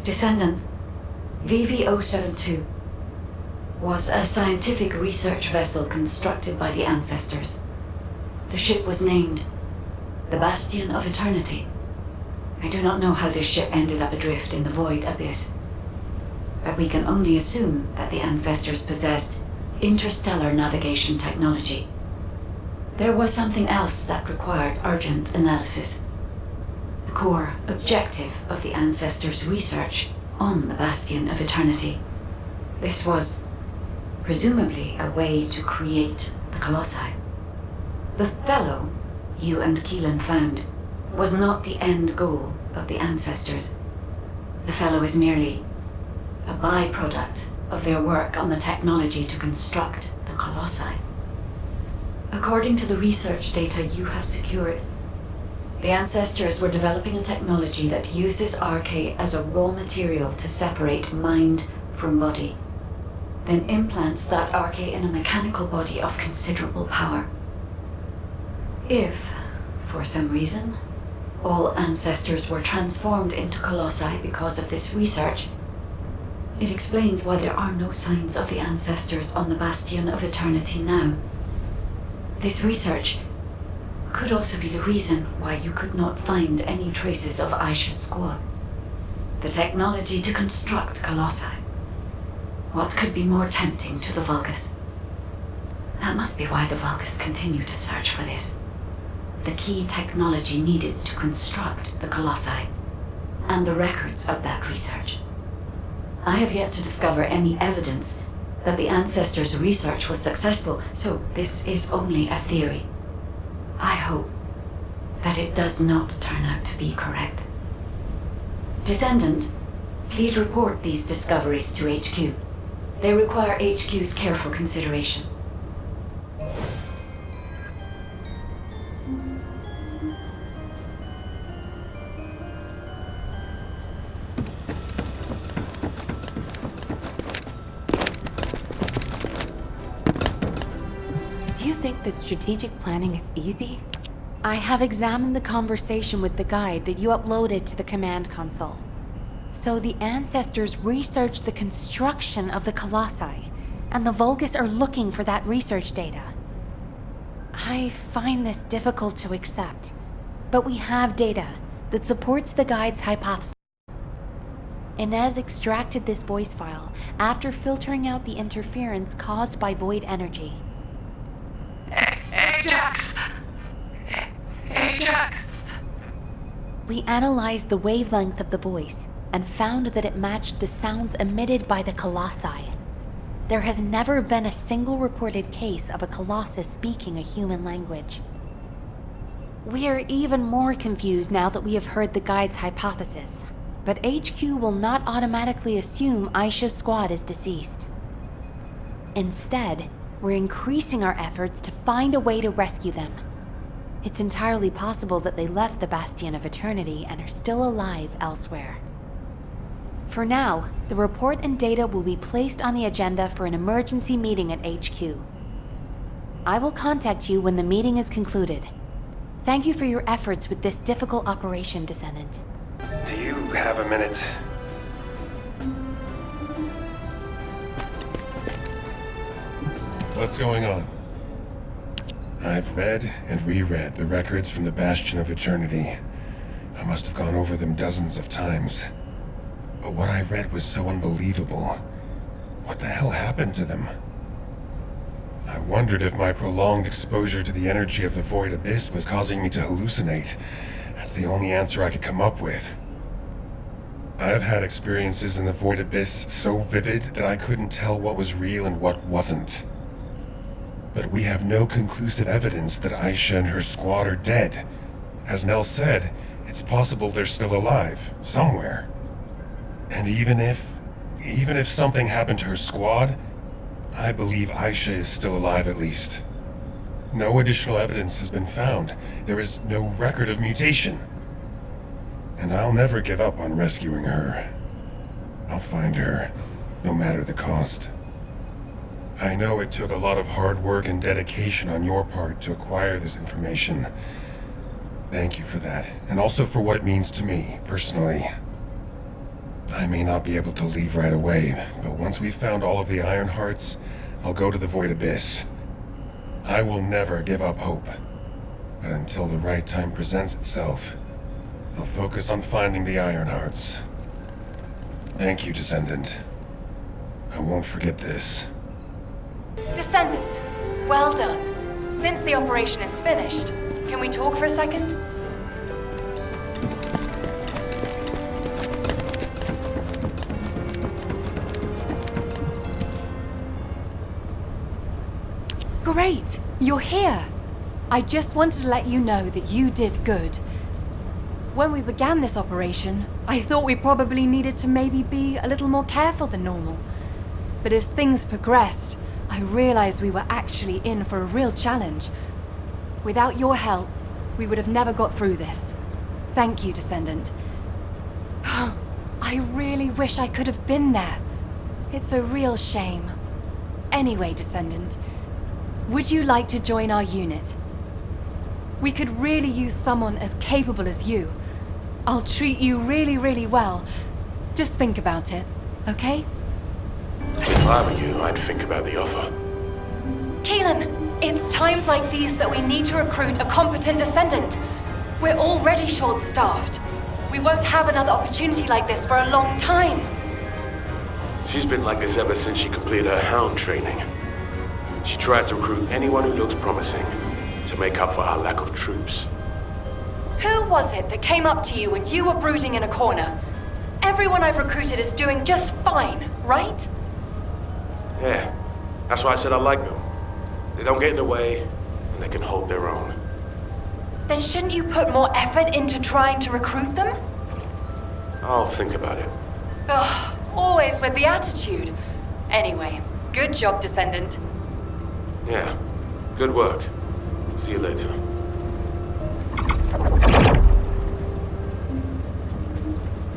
Descendant, VV-072, was a scientific research vessel constructed by the ancestors. The ship was named the Bastion of Eternity. I do not know how this ship ended up adrift in the void abyss, but we can only assume that the ancestors possessed interstellar navigation technology. There was something else that required urgent analysis. The core objective of the ancestors' research on the Bastion of Eternity. This was presumably a way to create the Colossi. The fellow you and Keelan found was not the end goal of the ancestors. The fellow is merely a byproduct of their work on the technology to construct the Colossi. According to the research data you have secured, the ancestors were developing a technology that uses RK as a raw material to separate mind from body, then implants that RK in a mechanical body of considerable power. If, for some reason, all ancestors were transformed into colossi because of this research, it explains why there are no signs of the ancestors on the Bastion of Eternity now. This research could also be the reason why you could not find any traces of Aisha's squad. The technology to construct colossi. What could be more tempting to the Vulgus? That must be why the Vulgus continue to search for this. The key technology needed to construct the colossi, and the records of that research. I have yet to discover any evidence that the ancestors' research was successful, so this is only a theory. I hope that it does not turn out to be correct. Descendant, please report these discoveries to HQ. They require HQ's careful consideration. Think that strategic planning is easy? I have examined the conversation with the guide that you uploaded to the command console. So the ancestors researched the construction of the colossi, and the Vulgus are looking for that research data. I find this difficult to accept, but we have data that supports the guide's hypothesis. Inez extracted this voice file after filtering out the interference caused by void energy. Ajax! Ajax! We analyzed the wavelength of the voice and found that it matched the sounds emitted by the colossi. There has never been a single reported case of a colossus speaking a human language. We are even more confused now that we have heard the guide's hypothesis, but HQ will not automatically assume Aisha's squad is deceased. Instead, we're increasing our efforts to find a way to rescue them. It's entirely possible that they left the Bastion of Eternity and are still alive elsewhere. For now, the report and data will be placed on the agenda for an emergency meeting at HQ. I will contact you when the meeting is concluded. Thank you for your efforts with this difficult operation, Descendant. Do you have a minute? What's going on? I've read and reread the records from the Bastion of Eternity. I must have gone over them dozens of times. But what I read was so unbelievable. What the hell happened to them? I wondered if my prolonged exposure to the energy of the Void Abyss was causing me to hallucinate. That's the only answer I could come up with. I've had experiences in the Void Abyss so vivid that I couldn't tell what was real and what wasn't. But we have no conclusive evidence that Aisha and her squad are dead. As Nell said, it's possible they're still alive, somewhere. And even if something happened to her squad, I believe Aisha is still alive at least. No additional evidence has been found. There is no record of mutation. And I'll never give up on rescuing her. I'll find her, no matter the cost. I know it took a lot of hard work and dedication on your part to acquire this information. Thank you for that, and also for what it means to me, personally. I may not be able to leave right away, but once we've found all of the Iron Hearts, I'll go to the Void Abyss. I will never give up hope. But until the right time presents itself, I'll focus on finding the Iron Hearts. Thank you, Descendant. I won't forget this. Descendant, well done. Since the operation is finished, can we talk for a second? Great, you're here. I just wanted to let you know that you did good. When we began this operation, I thought we probably needed to maybe be a little more careful than normal. But as things progressed, I realized we were actually in for a real challenge. Without your help, we would have never got through this. Thank you, Descendant. I really wish I could have been there. It's a real shame. Anyway, Descendant, would you like to join our unit? We could really use someone as capable as you. I'll treat you really, really well. Just think about it, okay? If I were you, I'd think about the offer. Keelan, it's times like these that we need to recruit a competent Descendant. We're already short-staffed. We won't have another opportunity like this for a long time. She's been like this ever since she completed her hound training. She tries to recruit anyone who looks promising to make up for our lack of troops. Who was it that came up to you when you were brooding in a corner? Everyone I've recruited is doing just fine, right? Yeah, that's why I said I like them. They don't get in the way, and they can hold their own. Then shouldn't you put more effort into trying to recruit them? I'll think about it. Ugh, always with the attitude. Anyway, good job, Descendant. Yeah, good work. See you later.